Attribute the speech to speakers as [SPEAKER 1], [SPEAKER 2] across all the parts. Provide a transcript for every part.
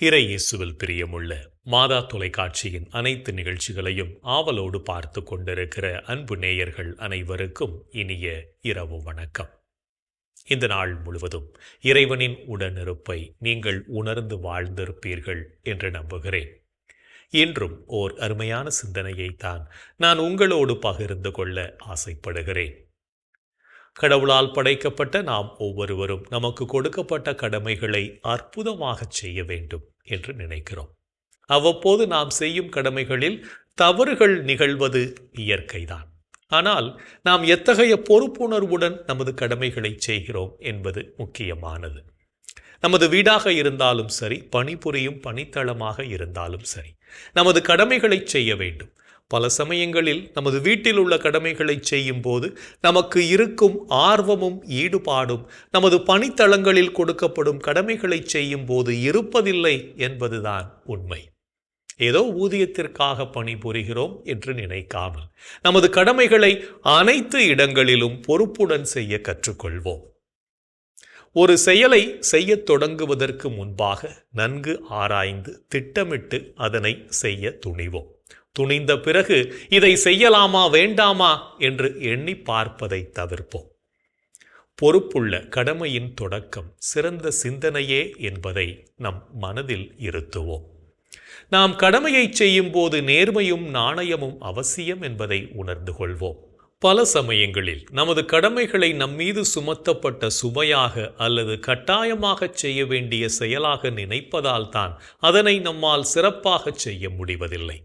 [SPEAKER 1] இறை இயேசுவில் பிரியமுள்ள மாதா தொலைக்காட்சியின் அனைத்து நிகழ்ச்சிகளையும் ஆவலோடு பார்த்து கொண்டிருக்கிற அன்பு நேயர்கள் அனைவருக்கும் இனிய இரவு வணக்கம். இந்த நாள் முழுவதும் இறைவனின் உடனிருப்பை நீங்கள் உணர்ந்து வாழ்ந்திருப்பீர்கள் என்று நம்புகிறேன். இன்றும் ஓர் அருமையான சிந்தனையைத்தான் நான் உங்களோடு பகிர்ந்து கொள்ள ஆசைப்படுகிறேன். கடவுளால் படைக்கப்பட்ட நாம் ஒவ்வொருவரும் நமக்கு கொடுக்கப்பட்ட கடமைகளை அற்புதமாக செய்ய வேண்டும் என்று நினைக்கிறோம். அவ்வப்போது நாம் செய்யும் கடமைகளில் தவறுகள் நிகழ்வது இயற்கைதான். ஆனால் நாம் எத்தகைய பொறுப்புணர்வுடன் நமது கடமைகளை செய்கிறோம் என்பது முக்கியமானது. நமது வீடாக இருந்தாலும் சரி, பணிபுரியும் பணித்தளமாக இருந்தாலும் சரி, நமது கடமைகளை செய்ய வேண்டும். பல சமயங்களில் நமது வீட்டில் உள்ள கடமைகளை செய்யும் போது நமக்கு இருக்கும் ஆர்வமும் ஈடுபாடும் நமது பணித்தளங்களில் கொடுக்கப்படும் கடமைகளை செய்யும் போது இருப்பதில்லை என்பதுதான் உண்மை. ஏதோ ஊதியத்திற்காக பணிபுரிகிறோம் என்று நினைக்காமல் நமது கடமைகளை அனைத்து இடங்களிலும் பொறுப்புடன் செய்ய கற்றுக்கொள்வோம். ஒரு செயலை செய்ய தொடங்குவதற்கு முன்பாக நன்கு ஆராய்ந்து திட்டமிட்டு அதனை செய்ய துணிவோம். துணிந்த பிறகு இதை செய்யலாமா வேண்டாமா என்று எண்ணி பார்ப்பதை தவிர்ப்போம். பொறுப்புள்ள கடமையின் தொடக்கம் சிறந்த சிந்தனையே என்பதை நம் மனதில் இருத்துவோம். நாம் கடமையை செய்யும் போது நேர்மையும் நாணயமும் அவசியம் என்பதை உணர்ந்து கொள்வோம். பல சமயங்களில் நமது கடமைகளை நம்மீது சுமத்தப்பட்ட சுமையாக அல்லது கட்டாயமாக செய்ய வேண்டிய செயலாக நினைப்பதால் தான் அதனை நம்மால் சிறப்பாக செய்ய முடிவதில்லை.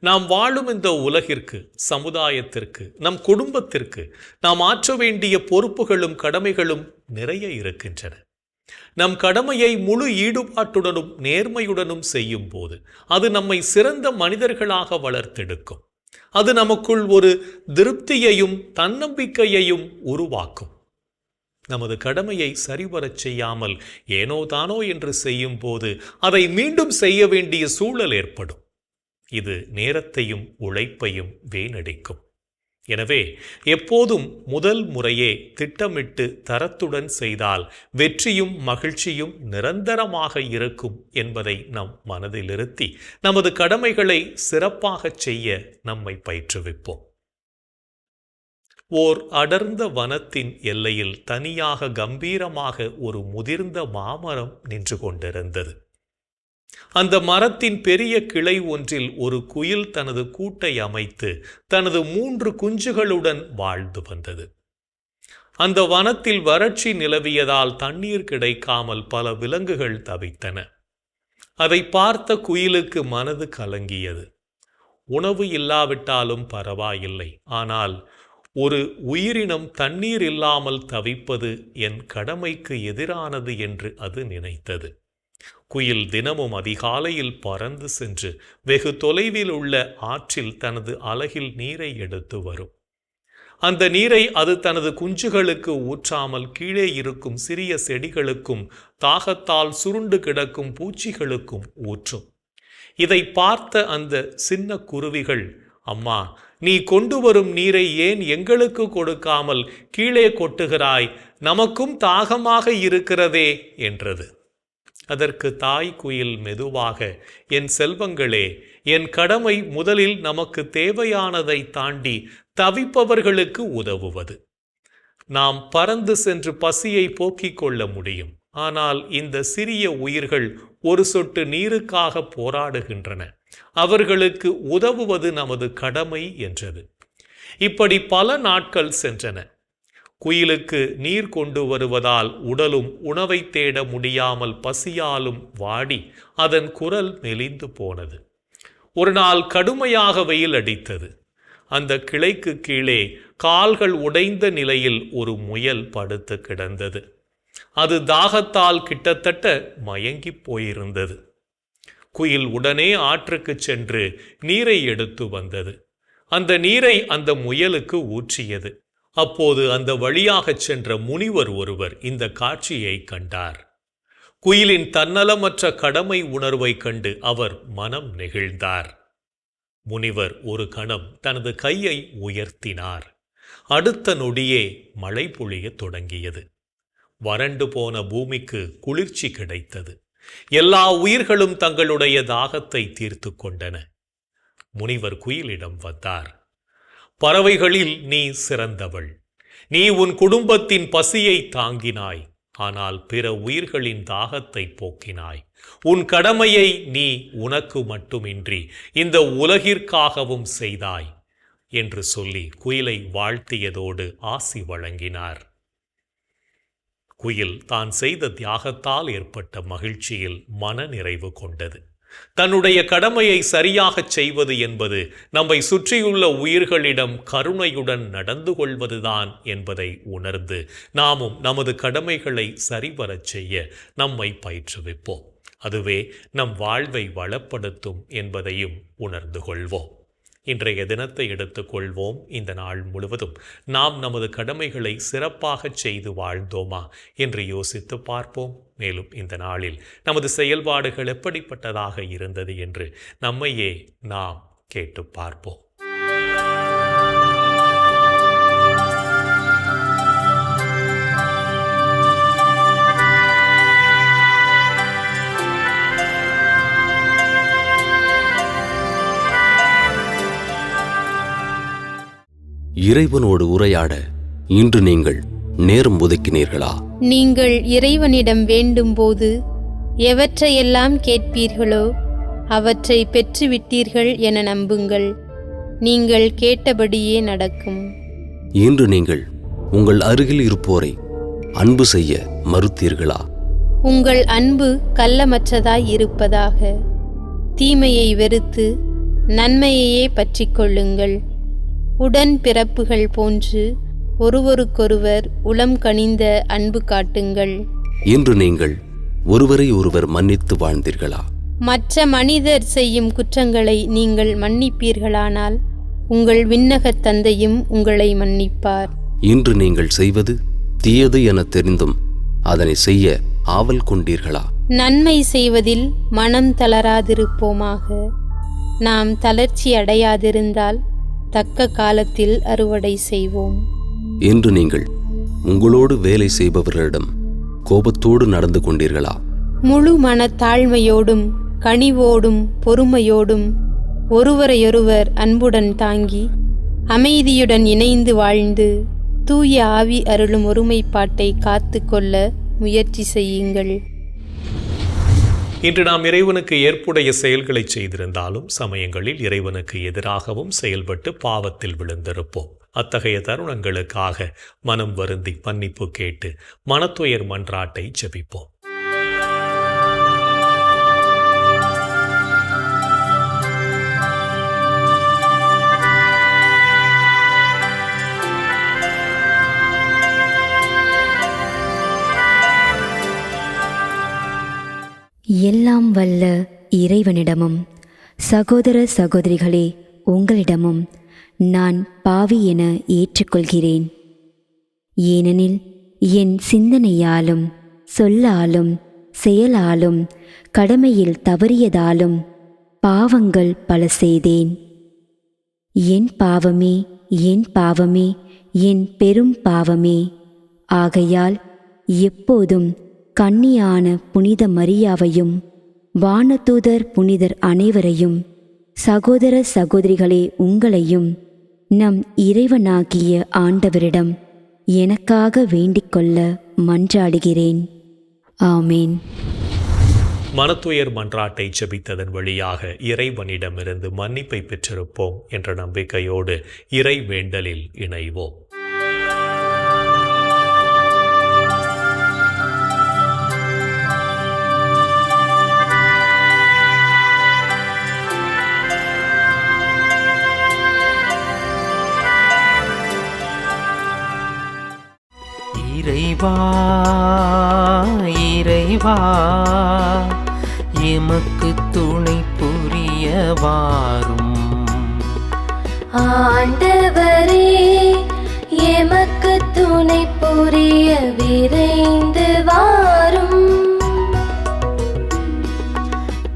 [SPEAKER 1] நாம் வாழும் இந்த உலகிற்கு, சமுதாயத்திற்கு, நம் குடும்பத்திற்கு நாம் ஆற்ற வேண்டிய பொறுப்புகளும் கடமைகளும் நிறைய இருக்கின்றன. நம் கடமையை முழு ஈடுபாட்டுடனும் நேர்மையுடனும் செய்யும் போது அது நம்மை சிறந்த மனிதர்களாக வளர்த்தெடுக்கும். அது நமக்குள் ஒரு திருப்தியையும் தன்னம்பிக்கையையும் உருவாக்கும். நமது கடமையை சரிவரச் செய்யாமல் ஏனோ தானோ என்று செய்யும் போது அதை மீண்டும் செய்ய வேண்டிய சூழல் ஏற்படும். இது நேரத்தையும் உழைப்பையும் வீணடிக்கும். எனவே எப்போதும் முதல் முறையே திட்டமிட்டு தரத்துடன் செய்தால் வெற்றியும் மகிழ்ச்சியும் நிரந்தரமாக இருக்கும் என்பதை நம் மனதில் இருத்தி நமது கடமைகளை சிறப்பாக செய்ய நம்மை பயிற்றுவிப்போம். ஓர் அடர்ந்த வனத்தின் எல்லையில் தனியாக கம்பீரமாக ஒரு முதிர்ந்த மாமரம் நின்று கொண்டிருந்தது. அந்த மரத்தின் பெரிய கிளை ஒன்றில் ஒரு குயில் தனது கூட்டை அமைத்து தனது 3 குஞ்சுகளுடன் வாழ்ந்து வந்தது. அந்த வனத்தில் வறட்சி நிலவியதால் தண்ணீர் கிடைக்காமல் பல விலங்குகள் தவித்தன. அதை பார்த்த குயிலுக்கு மனது கலங்கியது. உணவு இல்லாவிட்டாலும் பரவாயில்லை, ஆனால் ஒரு உயிரினம் தண்ணீர் இல்லாமல் தவிப்பது என் கடமைக்கு எதிரானது என்று அது நினைத்தது. குயில் தினமும் அதிகாலையில் பறந்து சென்று வெகு தொலைவில் உள்ள ஆற்றில் தனது அலகில் நீரை எடுத்து வரும். அந்த நீரை அது தனது குஞ்சுகளுக்கு ஊற்றாமல் கீழே இருக்கும் சிறிய செடிகளுக்கும் தாகத்தால் சுருண்டு கிடக்கும் பூச்சிகளுக்கும் ஊற்றும். இதை பார்த்த அந்த சின்ன குருவிகள், அம்மா, நீ கொண்டு வரும் நீரை ஏன் எங்களுக்கு கொடுக்காமல் கீழே கொட்டுகிறாய்? நமக்கும் தாகமாக இருக்கிறதே என்றது. அதற்கு தாய் குயில் மெதுவாக, என் செல்வங்களே, என் கடமை முதலில் நமக்கு தேவையானதை தாண்டி தவிப்பவர்களுக்கு உதவுவது. நாம் பறந்து சென்று பசியை போக்கிக் கொள்ள முடியும், ஆனால் இந்த சிறிய உயிர்கள் ஒரு சொட்டு நீருக்காக போராடுகின்றன. அவர்களுக்கு உதவுவது நமது கடமை என்றது. இப்படி பல நாட்கள் சென்றன. குயிலுக்கு நீர் கொண்டு வருவதால் உடலும் உணவை தேட முடியாமல் பசியாலும் வாடி அதன் குரல் மெலிந்து போனது. ஒரு நாள் கடுமையாக வெயில் அடித்தது. அந்த கிளைக்கு கீழே கால்கள் உடைந்த நிலையில் ஒரு முயல் படுத்து கிடந்தது. அது தாகத்தால் கிட்டத்தட்ட மயங்கி போயிருந்தது. குயில் உடனே ஆற்றுக்கு சென்று நீரை எடுத்து வந்தது. அந்த நீரை அந்த முயலுக்கு ஊற்றியது. அப்போது அந்த வழியாகச் சென்ற முனிவர் ஒருவர் இந்த காட்சியை கண்டார். குயிலின் தன்னலமற்ற கடமை உணர்வை கண்டு அவர் மனம் நெகிழ்ந்தார். முனிவர் ஒரு கணம் தனது கையை உயர்த்தினார். அடுத்த நொடியே மழை பொழிய தொடங்கியது. வறண்டு போன பூமிக்கு குளிர்ச்சி கிடைத்தது. எல்லா உயிர்களும் தங்களுடைய தாகத்தை தீர்த்து கொண்டன. முனிவர் குயிலிடம் வந்தார். பறவைகளில் நீ சிறந்தவள். நீ உன் குடும்பத்தின் பசியை தாங்கினாய். ஆனால் பிற உயிர்களின் தாகத்தை போக்கினாய். உன் கடமையை நீ உனக்கு மட்டுமின்றி இந்த உலகிற்காகவும் செய்தாய் என்று சொல்லி குயிலை வாழ்த்தியதோடு ஆசி வழங்கினார். குயில் தான் செய்த தியாகத்தால் ஏற்பட்ட மகிழ்ச்சியில் மன நிறைவு கொண்டது. தன்னுடைய கடமையை சரியாகச் செய்வது என்பது நம்மை சுற்றியுள்ள உயிர்களிடம் கருணையுடன் நடந்து கொள்வதுதான் என்பதை உணர்ந்து நாமும் நமது கடமைகளை சரிவரச் செய்ய நம்மை பயிற்றுவிப்போம். அதுவே நம் வாழ்வை வளப்படுத்தும் என்பதையும் உணர்ந்து கொள்வோம். இன்றைய தினத்தை எடுத்துக்கொள்வோம். இந்த நாள் முழுவதும் நாம் நமது கடமைகளை சிறப்பாக செய்து வாழ்ந்தோமா என்று யோசித்து பார்ப்போம். மேலும் இந்த நாளில் நமது செயல்பாடுகள் எப்படிப்பட்டதாக இருந்தது என்று நம்மையே நாம் கேட்டு பார்ப்போம்.
[SPEAKER 2] இறைவனோடு உரையாட இன்று நீங்கள் நேரம் ஒதுக்கினீர்களா?
[SPEAKER 3] நீங்கள் இறைவனிடம் வேண்டும்போது எவற்றையெல்லாம் கேட்பீர்களோ அவற்றை பெற்றுவிட்டீர்கள் என நம்புங்கள். நீங்கள் கேட்டபடியே நடக்கும்.
[SPEAKER 2] இன்று நீங்கள் உங்கள் அருகில் இருப்போரை அன்பு செய்ய மறுத்தீர்களா?
[SPEAKER 3] உங்கள் அன்பு கள்ளமற்றதாய் இருப்பதாக. தீமையை வெறுத்து நன்மையையே பற்றிக் கொள்ளுங்கள். உடன் பிறப்புகள் போன்று ஒருவருக்கொருவர் உளம் கனிந்த அன்பு காட்டுங்கள்.
[SPEAKER 2] இன்று நீங்கள் ஒருவரை ஒருவர் மன்னித்து வாழ்ந்தீர்களா?
[SPEAKER 3] மற்ற மனிதர் செய்யும் குற்றங்களை நீங்கள் மன்னிப்பீர்களானால் உங்கள் விண்ணகத் தந்தையும் உங்களை மன்னிப்பார்.
[SPEAKER 2] இன்று நீங்கள் செய்வது தீயது என தெரிந்தும் அதனை செய்ய ஆவல் கொண்டீர்களா?
[SPEAKER 3] நன்மை செய்வதில் மனம் தளராதிருப்போமாக. நாம் தளர்ச்சி அடையாதிருந்தால் தக்க காலத்தில் அறுவடை செய்வோம்.
[SPEAKER 2] இன்று நீங்கள் உங்களோடு வேலை செய்பவர்களிடம் கோபத்தோடு நடந்து கொண்டீர்களா?
[SPEAKER 3] முழு மனத்தாழ்மையோடும் கனிவோடும் பொறுமையோடும் ஒருவரையொருவர் அன்புடன் தாங்கி அமைதியுடன் இணைந்து வாழ்ந்து தூய ஆவி அருளும் ஒருமைப்பாட்டை காத்து கொள்ள முயற்சி செய்யுங்கள்.
[SPEAKER 1] இன்று நாம் இறைவனுக்கு ஏற்புடைய செயல்களை செய்திருந்தாலும் சமயங்களில் இறைவனுக்கு எதிராகவும் செயல்பட்டு பாவத்தில் விழுந்திருப்போம். அத்தகைய தருணங்களுக்காக மனம் வருந்தி மன்னிப்பு கேட்டு மனத்துயர் மன்றாட்டை ஜெபிப்போம்.
[SPEAKER 4] எல்லாம் வல்ல இறைவனிடமும் சகோதர சகோதரிகளே உங்களிடமும் நான் பாவி என ஏற்றுக்கொள்கிறேன். ஏனெனில் என் சிந்தனையாலும் சொல்லாலும் செயலாலும் கடமையில் தவறியதாலும் பாவங்கள் பல செய்தேன். என் பாவமே, என் பாவமே, என் பெரும் பாவமே. ஆகையால் எப்போதும் கன்னியான புனித மரியாவையும் வானதூதர் புனிதர் அனைவரையும் சகோதர சகோதரிகளே உங்களையும் நம் இறைவனாகிய ஆண்டவரிடம் எனக்காக வேண்டிக்கொள்ள மன்றாடுகிறேன். ஆமேன்.
[SPEAKER 1] மனத்துயர் மன்றாட்டை ஜெபித்ததன் வழியாக இறைவனிடமிருந்து மன்னிப்பை பெற்றிருப்போம் என்ற நம்பிக்கையோடு இறை வேண்டலில் இணைவோம்.
[SPEAKER 5] இறைவா இறைவா எமக்கு துணை புரிய வாரும்.
[SPEAKER 6] ஆண்டவரே எமக்கு துணை புரிய விரைந்து வாரும்.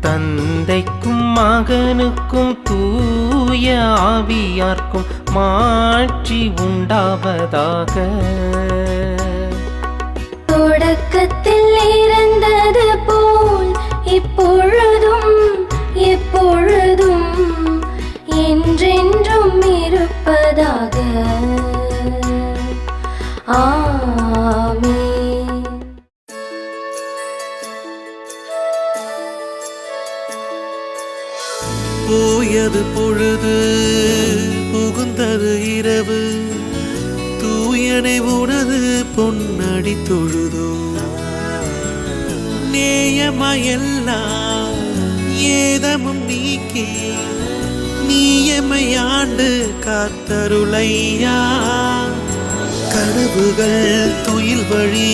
[SPEAKER 5] தந்தைக்கும் மகனுக்கும் தூய ஆவியார்க்கும் மாட்சி உண்டாவதாக.
[SPEAKER 6] தொடக்கத்தில் இருந்தது போல் இப்பொழுதும் எப்பொழுதும் என்றென்றும் இருப்பதாக. ஆமென்.
[SPEAKER 7] போயது பொழுது புகுந்தது இரவு, தூயனை உனது பொன்னடி தொழுதோ. நேயமையெல்லாம் ஏதமும் நீக்கி நீயமையாண்டு காத்தருளையா. கனவுகள் துயில் வழி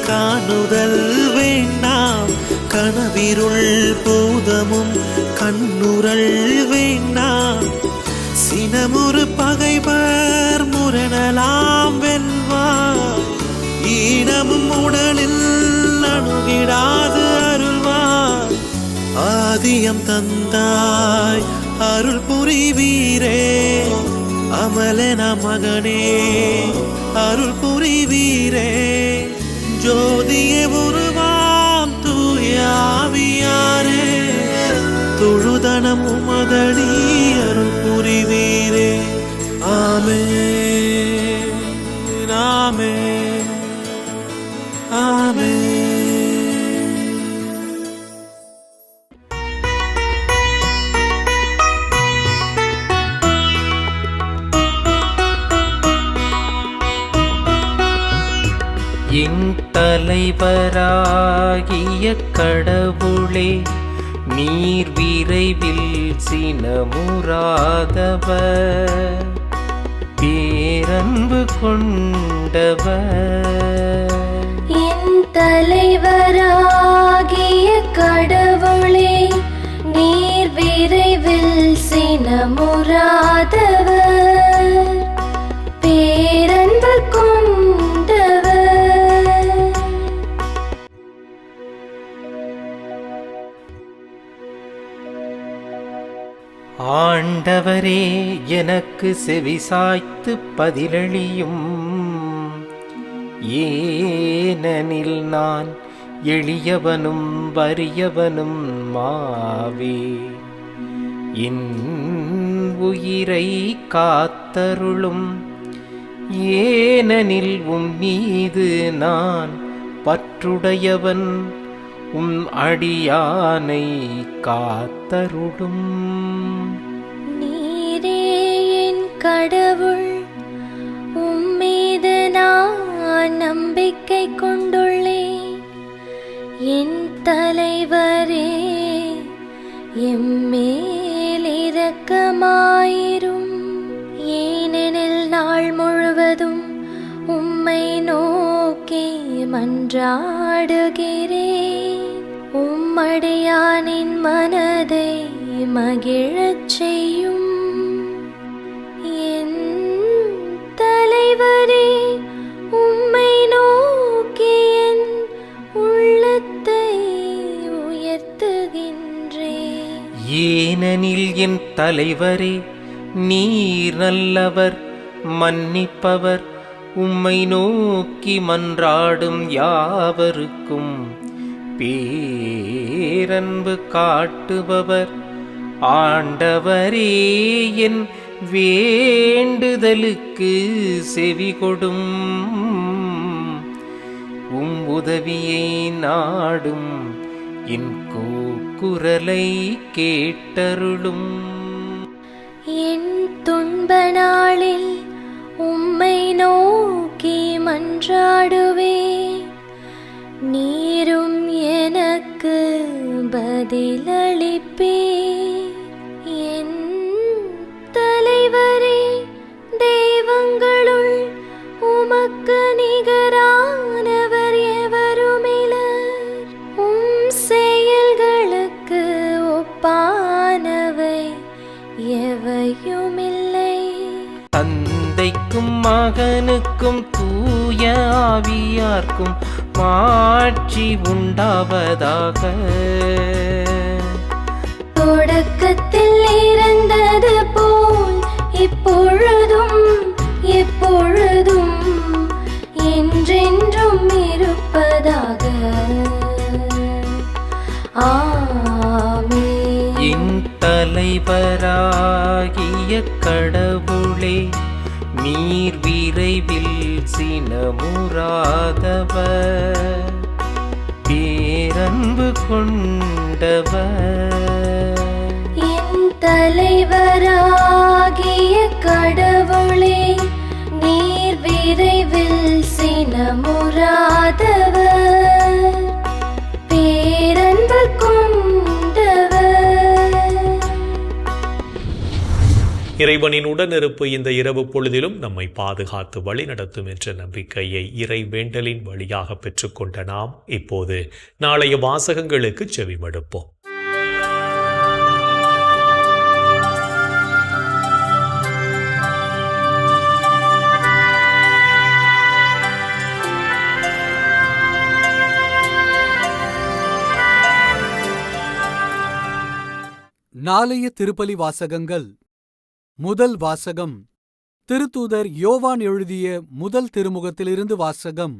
[SPEAKER 7] காணுதல் வேண்டாம், கனவிருள் பூதமும் கண்ணுரல் வேண்டாம். சினமுறு பகைவர் முரணலாம் வெல்வார், ஈனமும் உடலில் அணுகிடாது அருள்வார். ஆதியம் தந்தாய் அருள் புரிவீரே, அமலன மகனே அருள் புரிவீரே. ஜோதியே உருவாம் தூயாவியாரே, தொழுதனம் உமதடி அருள் புரிவீரே. ஆமென் ஆமென் ஆமென்.
[SPEAKER 5] என் தலைவராகிய கடவுளே, நீர் விரைவில் சினமுறாதவர், பேரன்பு கொண்டவர்.
[SPEAKER 6] என் தலைவராகிய கடவுளே, நீர் விரைவில் சினமுறாதவர், பேரன்பு கொண்டவர்.
[SPEAKER 5] ஆண்டவரே, எனக்கு செவிசாய்த்து பதிலளியும், ஏனெனில் நான் எளியவனும் வறியவனும் மாவே. என் உயிரை காத்தருளும், ஏனெனில் மீது நான் பற்றுடையவன். அடியானை காத்தருளும்.
[SPEAKER 6] நீரே என் கடவுள், உம்மீது நான் நம்பிக்கை கொண்டுள்ளேன். என் தலைவரே, எம்மேல் இரக்கமாயிரும். ஏனெனில் நாள் முழுவதும் உம்மை நோக்கி மன்றாடுகிறேன். உம்மடியானின் மனதை மகிழச் செய்யும். என் தலைவரே, உம்மை நோக்கி என் உள்ளத்தை உயர்த்துகின்றேன்.
[SPEAKER 5] ஏனெனில் என் தலைவரே, நீர் நல்லவர், மன்னிப்பவர். உம்மை நோக்கி மன்றாடும் யாவருக்கும் பேரன்பு காட்டுபவர். ஆண்டவரே, என் வேண்டுதலுக்கு செவிகொடும். உதவியை நாடும் என் கூக்குரலை கேட்டருளும்.
[SPEAKER 6] என் துன்ப நாளில் உம்மை நோக்கி மன்றாடுவேன். நீரும் எனக்கு பதிலளிப்பீர். என் தலைவரே, தெய்வங்களுள் உமக்கு நிகரானவர் எவருமிலர். உம் செயல்களுக்கு ஒப்பானவை எவையுமில்லை.
[SPEAKER 5] தந்தைக்கும் மகனுக்கும் தூய ஆவியார்க்கும் மாட்சி உண்டாவதாக.
[SPEAKER 6] தொடக்கத்தில் இருந்தது போல் இப்பொழுதும் எப்பொழுதும் என்றென்றும் இருப்பதாக. ஆமென்.
[SPEAKER 5] தலைவராகிய கடவுளே, நீர் விரைவில் சினமுறாதவர், பேரன்பு கொண்டவர்.
[SPEAKER 6] என் தலைவராகிய கடவுளே, நீர் விரைவில் சினமுறாதவர், பேரன்பு கொண்டவர்.
[SPEAKER 1] இறைவனின் உடனிருப்பு இந்த இரவு பொழுதிலும் நம்மை பாதுகாத்து வழிநடத்தும் என்ற நம்பிக்கையை இறை வேண்டலின் வழியாக பெற்றுக்கொண்ட நாம் இப்போது நாளைய வாசகங்களுக்கு செவிமடுப்போம்.
[SPEAKER 8] நாளைய திருப்பலி வாசகங்கள். முதல் வாசகம் திருத்தூதர் யோவான் எழுதிய முதல் திருமுகத்திலிருந்து வாசகம்.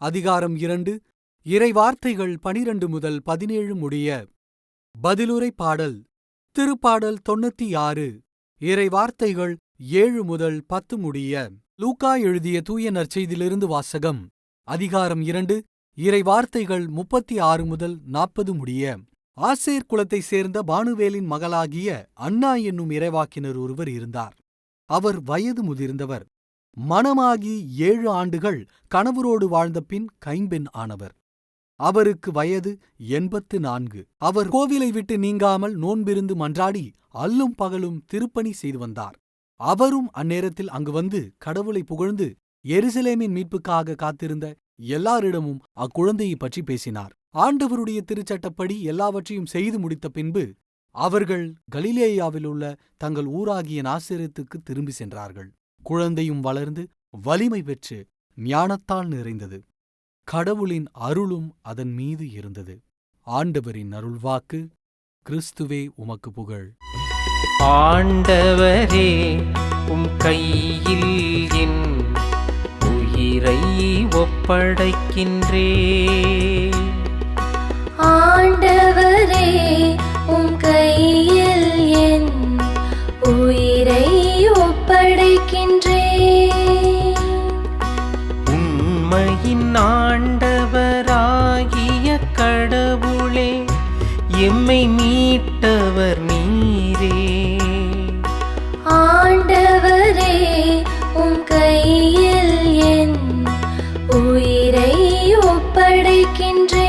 [SPEAKER 8] அதிகாரம் 2, இறைவார்த்தைகள் 12 முதல் 17 முடிய. பதிலுரை பாடல். திருப்பாடல் 96, இறைவார்த்தைகள் 7 முதல் 10 முடிய. லூக்கா எழுதிய தூய நற்செய்தியிலிருந்து வாசகம். அதிகாரம் 2, இறைவார்த்தைகள் 36 முதல் 40 முடிய. ஆசேர் குலத்தைச் சேர்ந்த பானுவேலின் மகளாகிய அன்னா என்னும் இறைவாக்கினர் ஒருவர் இருந்தார். அவர் வயது முதிர்ந்தவர். மணமாகி 7 ஆண்டுகள் கணவரோடு வாழ்ந்த பின் கைம்பெண் ஆனவர். அவருக்கு வயது 84. அவர் கோவிலை விட்டு நீங்காமல் நோன்பிருந்து மன்றாடி அல்லும் பகலும் திருப்பணி செய்து வந்தார். அவரும் அந்நேரத்தில் அங்கு வந்து கடவுளை புகழ்ந்து எருசலேமின் மீட்புக்காக காத்திருந்த எல்லாரிடமும் அக்குழந்தையைப் பற்றி பேசினார். ஆண்டவருடைய திருச்சட்டப்படி எல்லாவற்றையும் செய்து முடித்த பின்பு அவர்கள் கலிலேயாவிலுள்ள தங்கள் ஊராகிய நாசரேத்துக்கு திரும்பி சென்றார்கள். குழந்தையும் வளர்ந்து வலிமை பெற்று ஞானத்தால் நிறைந்தது. கடவுளின் அருளும் அதன் மீது இருந்தது. ஆண்டவரின் அருள்வாக்கு. கிறிஸ்துவே உமக்கு புகழ்.
[SPEAKER 5] ஆண்டவரே, உம் கையில் என் உயிரை ஒப்படைக்கின்றே.
[SPEAKER 6] ஆண்டவரே, உம் கையில் என் உயிரை ஒப்படைக்கின்றேன்.
[SPEAKER 5] உண்மையின் ஆண்டவராகிய கடவுளே, எம்மை மீட்டவர் நீரே.
[SPEAKER 6] ஆண்டவரே, உம் கையில் என் உயிரை ஒப்படைக்கின்றேன்.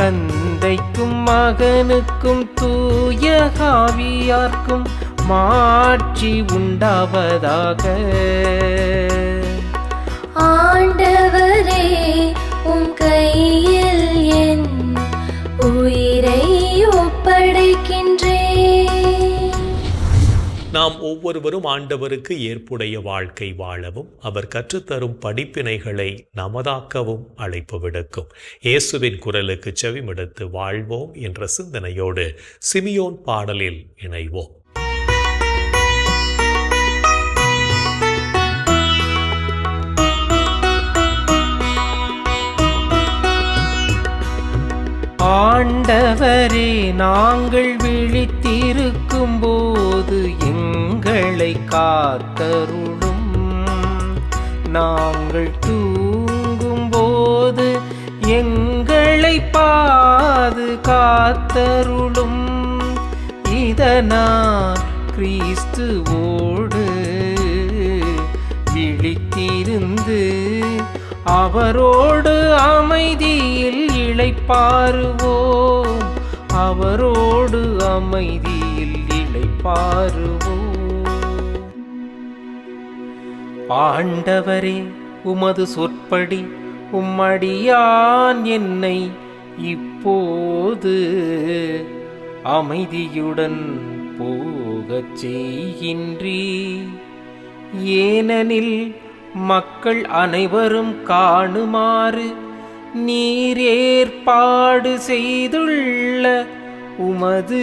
[SPEAKER 5] தந்தைக்கும் மகனுக்கும் தூய ஆவியார்க்கும் மாட்சி உண்டாவதாக.
[SPEAKER 6] ஆண்டவரே, உம் கையில் என் உயிரை ஒப்படைக்கின்றேன்.
[SPEAKER 1] நாம் ஒவ்வொருவரும் ஆண்டவருக்கு ஏற்புடைய வாழ்க்கை வாழவும் அவர் கற்றுத்தரும் படிப்பினைகளை நமதாக்கவும் அழைப்பு விடுக்கும். இயேசுவின் குரலுக்கு செவிமடுத்து வாழ்வோம் என்ற சிந்தனையோடு சிமியோன் பாடலில் இணைவோம்.
[SPEAKER 5] ஆண்டவரே, நாங்கள் விழித்திருக்கும் போது எங்களை காத்தருளும். நாங்கள் தூங்கும் போது எங்களை பாதுகாத்தருளும். இதனால் கிறிஸ்துவோடு விழித்திருந்து அவரோடு அமைதியில் இளைப்பாறுவோம். அவரோடு அமைதியில் இளைப்பாறுவோம். ஆண்டவரே, உமது சொற்படி உம்மடியான் என்னை இப்போது அமைதியுடன் போகச் செய்கின்றீர். ஏனெனில் மக்கள் அனைவரும் காணுமாறு நீர் ஏற்பாடு செய்துள்ள உமது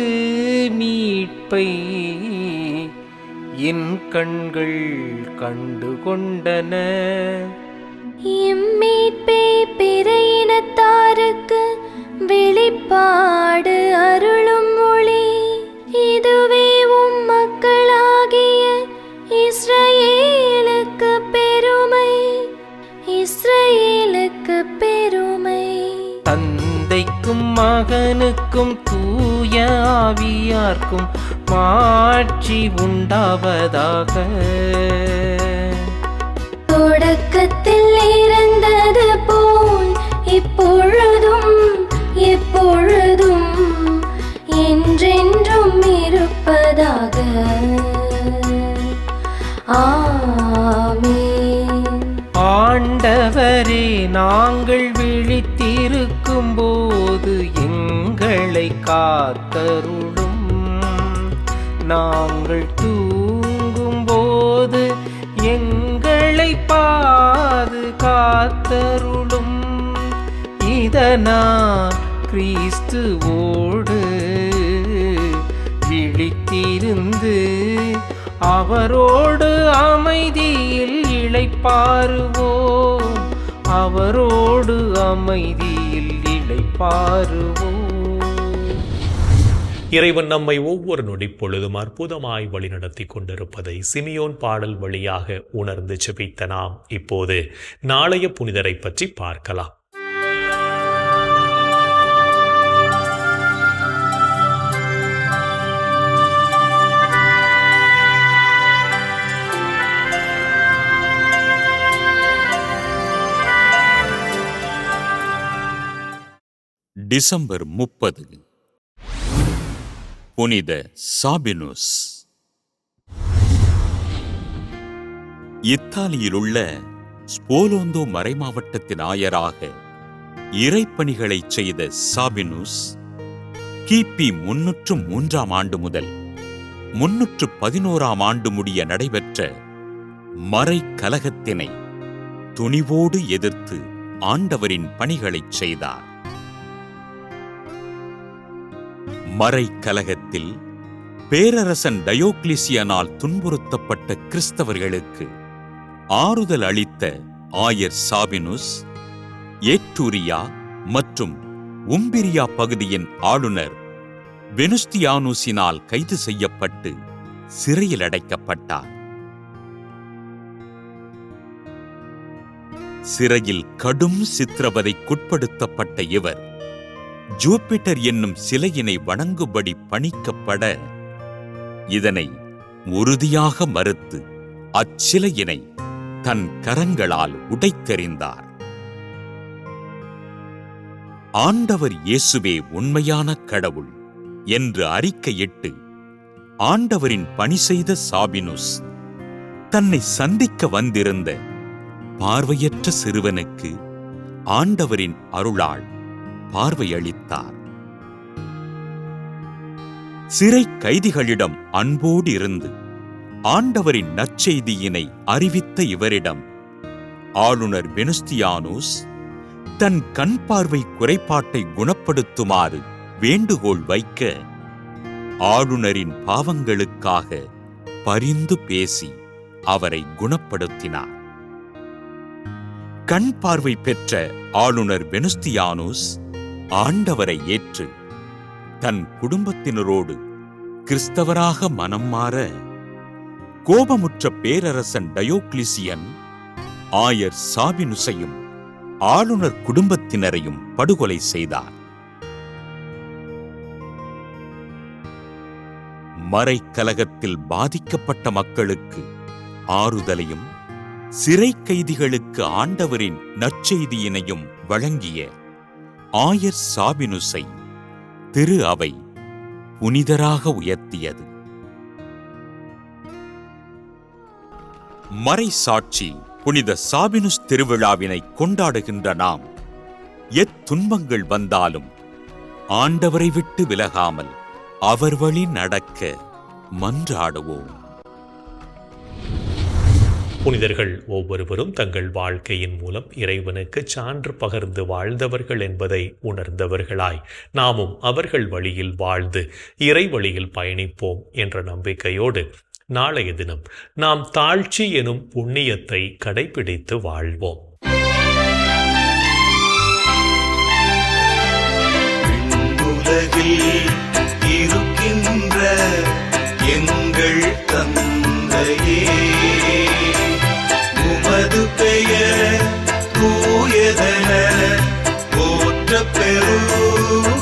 [SPEAKER 5] மீட்பை என் கண்கள் கண்டு கொண்டன.
[SPEAKER 6] இம்மீட்பே பிற இனத்தாருக்கு வெளிப்பாடு அருளும் ஒளி.
[SPEAKER 5] தந்தைக்கும் மகனுக்கும் தூய ஆவியார்க்கும் மாட்சி உண்டாவதாக.
[SPEAKER 6] தொடக்கத்தில் இருந்தது போல் இப்பொழுதும் எப்பொழுதும் என்றென்றும் இருப்பதாக. ஆமென்.
[SPEAKER 5] ஆண்டவரே, நாங்கள் விழித்திருக்கும் போது எங்களை காத்தருளும். நாங்கள் தூங்கும் போது எங்களை பாதுகாத்தருளும். இதனால் கிறிஸ்துவோடு விழித்திருந்து அவரோடு அமைதியில் இளைப்பாறுவோம். அவரோடு அமைதியில் இளைப்பாறுவோம்.
[SPEAKER 1] இறைவன் நம்மை ஒவ்வொரு நொடி பொழுதும் அற்புதமாய் வழிநடத்தி கொண்டிருப்பதை சிமியோன் பாடல் வழியாக உணர்ந்து ஜெபித்த நாம் இப்போது நாளைய புனிதரை பற்றி பார்க்கலாம்.
[SPEAKER 9] டிசம்பர் 30. புனித சாபினுஸ். இத்தாலியிலுள்ள ஸ்போலோந்தோ மறைமாவட்டத்தின் ஆயராக இறைப்பணிகளை செய்த சாபினுஸ் கிபி 303 ஆண்டு முதல் 311 ஆண்டு முடிய நடைபெற்ற மறை கலகத்தினை துணிவோடு எதிர்த்து ஆண்டவரின் பணிகளைச் செய்தார். மறை கலகத்தில் பேரரசன் டயோக்ளிசியனால் துன்புறுத்தப்பட்ட கிறிஸ்தவர்களுக்கு ஆறுதல் அளித்த ஆயர் சாபினுஸ் ஏட்டூரியா மற்றும் உம்பிரியா பகுதியின் ஆளுநர் வெனுஸ்தியானுஸினால் கைது செய்யப்பட்டு சிறையில் அடைக்கப்பட்டார். சிறையில் கடும் சித்திரவதைக்குட்படுத்தப்பட்ட இவர் ஜூபிட்டர் என்னும் சிலையினை வணங்கும்படி பணிக்கப்பட இதனை உறுதியாக மறுத்து அச்சிலையினை தன் கரங்களால் உடைத்தெறிந்தார். ஆண்டவர் இயேசுவே உண்மையான கடவுள் என்று அறிக்கையிட்டு ஆண்டவரின் பணி செய்த சாபினுஸ் தன்னை சந்திக்க வந்திருந்த பார்வையற்ற சிறுவனுக்கு ஆண்டவரின் அருளால் பார்வையளித்தார். சிறை கைதிகளிடம் அன்போடு இருந்து ஆண்டவரின் நற்செய்தியினை அறிவித்த இவரிடம் ஆளுநர் வெனுஸ்தியானுஸ் தன் கண் பார்வை குறைபாட்டை குணப்படுத்துமாறு வேண்டுகோள் வைக்க ஆளுநரின் பாவங்களுக்காக பரிந்து பேசி அவரை குணப்படுத்தினார். கண் பார்வை பெற்ற ஆளுநர் வெனுஸ்தியானுஸ் ஆண்டவரை ஏற்று தன் குடும்பத்தினரோடு கிறிஸ்தவராக மனம் மாற கோபமுற்ற பேரரசன் டயோக்ளிசியன் ஆயர் சாபினுஸையும் ஆளுநர் குடும்பத்தினரையும் படுகொலை செய்தார். மறை கலகத்தில் பாதிக்கப்பட்ட மக்களுக்கு ஆறுதலையும் சிறை கைதிகளுக்கு ஆண்டவரின் நற்செய்தியினையும் வழங்கிய ஆயர் சாபினுஸை திரு அவை புனிதராக உயர்த்தியது. மறை சாட்சி புனித சாபினுஸ் திருவிழாவினை கொண்டாடுகின்ற நாம் எத்துன்பங்கள் வந்தாலும் ஆண்டவரை விட்டு விலகாமல் அவர் வழி நடக்க மன்றாடுவோம்.
[SPEAKER 1] புனிதர்கள் ஒவ்வொருவரும் தங்கள் வாழ்க்கையின் மூலம் இறைவனுக்கு சான்று பகர்ந்து வாழ்ந்தவர்கள் என்பதை உணர்ந்தவர்களாய் நாமும் அவர்கள் வழியில் வாழ்ந்து இறை வழியில் பயணிப்போம் என்ற நம்பிக்கையோடு நாளைய தினம் நாம் தாழ்ச்சி எனும் புண்ணியத்தை கடைபிடித்து வாழ்வோம்.
[SPEAKER 7] உலகில் இருக்கின்ற எங்கள் தந்தையே, உமது பெயர் தூயதென போற்றப் பெறும்.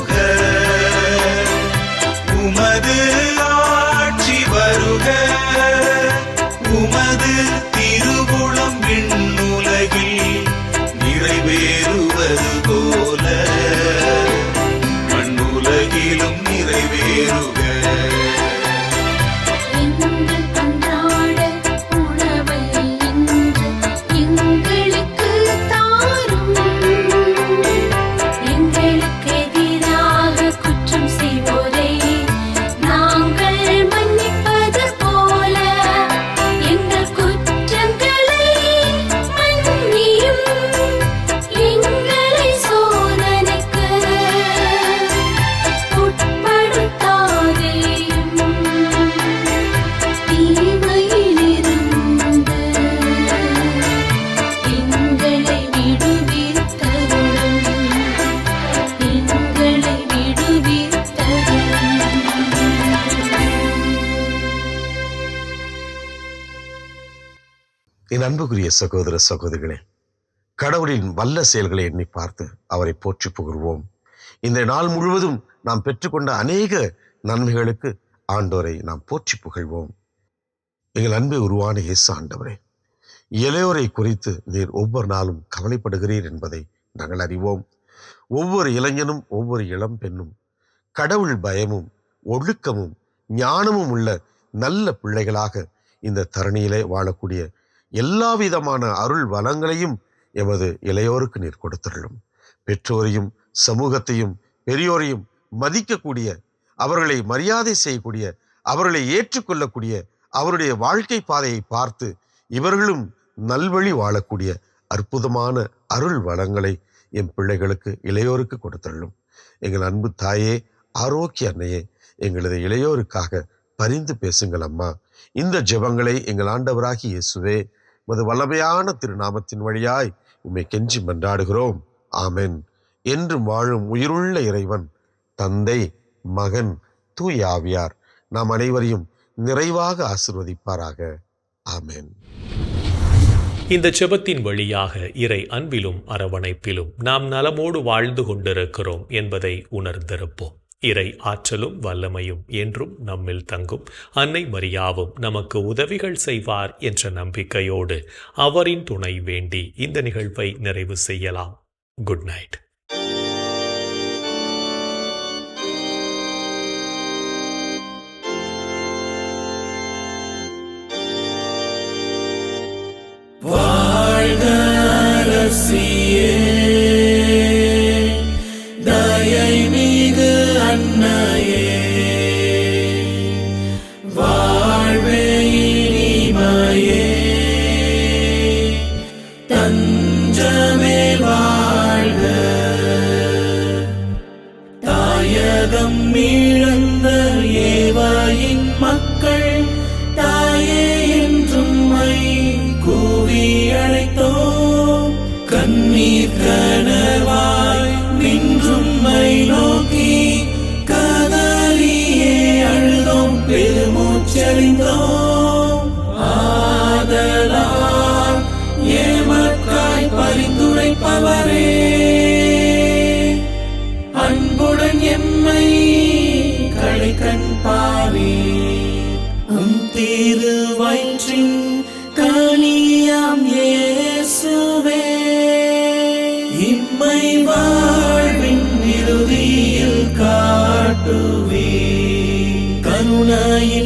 [SPEAKER 7] உமது ஆட்சி வருக, உமது திருவுளம் விண்ணுலகில் நிறைவேறுவது போல மண்ணுலகிலும் நிறைவேறுக.
[SPEAKER 6] எங்கள் அன்றாட உணவை இன்று எங்களுக்கு தாரும். எங்களுக்கு எதிராக குற்றம் செய்வோரை நாங்கள் மன்னிப்பது போல எங்கள் குற்றங்களை மன்னியும். எங்களை சோதனைக்கு உட்படுத்தாதேயும். தீமையிலிருந்து எங்களை விடுவித்தருளும். எங்களை விடுவித்தருளும்.
[SPEAKER 10] என் அன்புக்குரிய சகோதர சகோதரிகளே, கடவுளின் வல்ல செயல்களை எண்ணி பார்த்து அவரை போற்றி புகழ்வோம். இந்த நாள் முழுவதும் நாம் பெற்றுக்கொண்ட அநேக நன்மைகளுக்கு ஆண்டவரை நாம் போற்றி புகழ்வோம். எங்கள் அன்பை உருவான இயேசு ஆண்டவரே, இளையோரை குறித்து நீர் ஒவ்வொரு நாளும் கவலைப்படுகிறீர் என்பதை நாங்கள் அறிவோம். ஒவ்வொரு இளைஞனும் ஒவ்வொரு இளம் பெண்ணும் கடவுள் பயமும் ஒழுக்கமும் ஞானமும் உள்ள நல்ல பிள்ளைகளாக இந்த தரணியிலே வாழக்கூடிய எல்லா விதமான அருள் வளங்களையும் எமது இளையோருக்கு நீர் கொடுத்தருளும். பெற்றோரையும் சமூகத்தையும் பெரியோரையும் மதிக்கக்கூடிய, அவர்களை மரியாதை செய்யக்கூடிய, அவர்களை ஏற்றுக்கொள்ளக்கூடிய அவருடைய வாழ்க்கை பாதையை பார்த்து இவர்களும் நல்வழி வாழக்கூடிய அற்புதமான அருள் வளங்களை என் பிள்ளைகளுக்கு இளையோருக்கு கொடுத்தருளும். எங்கள் அன்பு தாயே, ஆரோக்கிய அன்னையே, எங்களது இளையோருக்காக பரிந்து பேசுங்கள் அம்மா. இந்த ஜெபங்களை எங்கள் ஆண்டவராகி இயேசுவே மது வல்லமையான திருநாமத்தின் வழியாய் உம்மை கெஞ்சி மன்றாடுகிறோம். ஆமென். என்றும் வாழும் உயிருள்ள இறைவன் தந்தை, மகன், தூய ஆவியார் நாம் அனைவரையும் நிறைவாக ஆசீர்வதிப்பாராக. ஆமென்.
[SPEAKER 1] இந்த ஜெபத்தின் வழியாக இறை அன்பிலும் அரவணைப்பிலும் நாம் நலமோடு வாழ்ந்து கொண்டிருக்கிறோம் என்பதை உணர்ந்திருப்போம். இறை ஆற்றலும் வல்லமையும் என்றும் நம்மில் தங்கும். அன்னை மரியாவும் நமக்கு உதவிகள் செய்வார் என்ற நம்பிக்கையோடு அவரின் துணை வேண்டி இந்த நிகழ்வை நிறைவு செய்யலாம். Good night.
[SPEAKER 7] வாழ்க அரசியே, தயை மிகு அன்னையே, வாழ்வே இனிமையே, தஞ்சமே வாழ்க. தாயகம் இழந்த ஏவாயின் மக்கள் தாயே என்றும் கூவி அழைத்தோம். கண்ணீர் கனவாய் நின்றும் நோக்கி கதறியே அழுதோம், பெருமூச்சறிந்தோம். ஆதலால் ஏமக்காய் பரிந்துரைப்பவரே, அன்புடன் எம்மை கடைக்கண் பாரே. திரு வயிற்றின் கனியாம் இயேசுவே, இம்மை வாழ்வின் இறுதியில் காட்டுவே. கருணையின்